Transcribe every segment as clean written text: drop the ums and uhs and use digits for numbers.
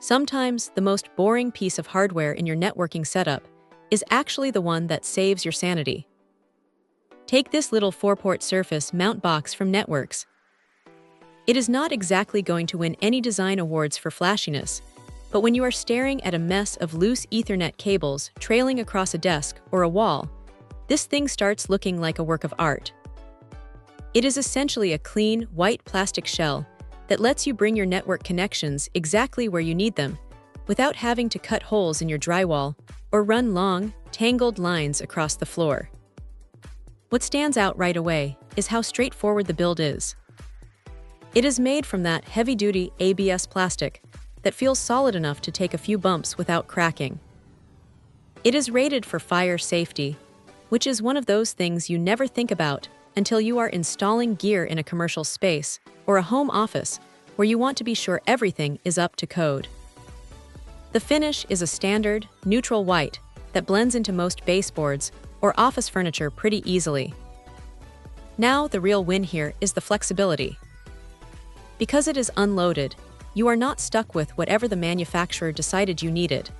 Sometimes the most boring piece of hardware in your networking setup is actually the one that saves your sanity. Take this little 4-port Surface mount box from Networx. It is not exactly going to win any design awards for flashiness, but when you are staring at a mess of loose Ethernet cables trailing across a desk or a wall, this thing starts looking like a work of art. It is essentially a clean, white plastic shell that lets you bring your network connections exactly where you need them, without having to cut holes in your drywall or run long, tangled lines across the floor. What stands out right away is how straightforward the build is. It is made from that heavy-duty ABS plastic that feels solid enough to take a few bumps without cracking. It is rated for fire safety, which is one of those things you never think about until you are installing gear in a commercial space or a home office where you want to be sure everything is up to code. The finish is a standard, neutral white that blends into most baseboards or office furniture pretty easily. Now, the real win here is the flexibility. Because it is unloaded, you are not stuck with whatever the manufacturer decided you needed.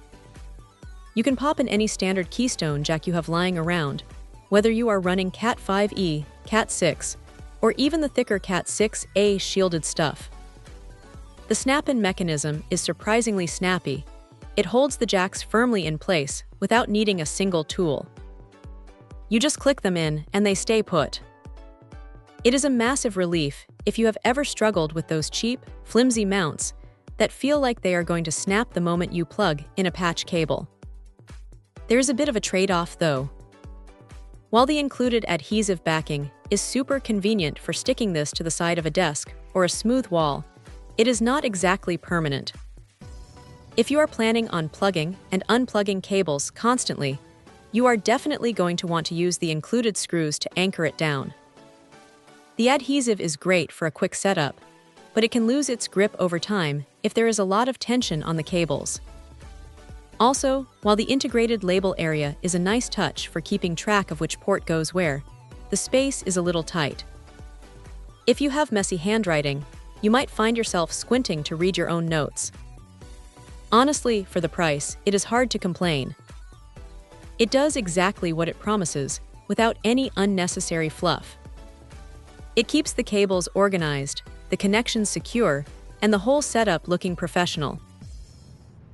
You can pop in any standard Keystone jack you have lying around, whether you are running Cat 5e, Cat 6, or even the thicker Cat 6a shielded stuff. The snap-in mechanism is surprisingly snappy. It holds the jacks firmly in place without needing a single tool. You just click them in and they stay put. It is a massive relief if you have ever struggled with those cheap, flimsy mounts that feel like they are going to snap the moment you plug in a patch cable. There's a bit of a trade-off though. While the included adhesive backing is super convenient for sticking this to the side of a desk or a smooth wall, it is not exactly permanent. If you are planning on plugging and unplugging cables constantly, you are definitely going to want to use the included screws to anchor it down. The adhesive is great for a quick setup, but it can lose its grip over time if there is a lot of tension on the cables. Also, while the integrated label area is a nice touch for keeping track of which port goes where, the space is a little tight. If you have messy handwriting, you might find yourself squinting to read your own notes. Honestly, for the price, it is hard to complain. It does exactly what it promises, without any unnecessary fluff. It keeps the cables organized, the connections secure, and the whole setup looking professional.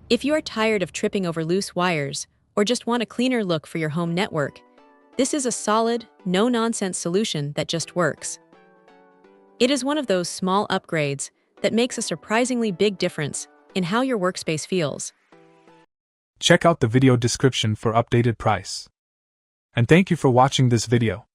If you are tired of tripping over loose wires, or just want a cleaner look for your home network, this is a solid, no-nonsense solution that just works. It is one of those small upgrades that makes a surprisingly big difference in how your workspace feels. Check out the video description for updated price. And thank you for watching this video.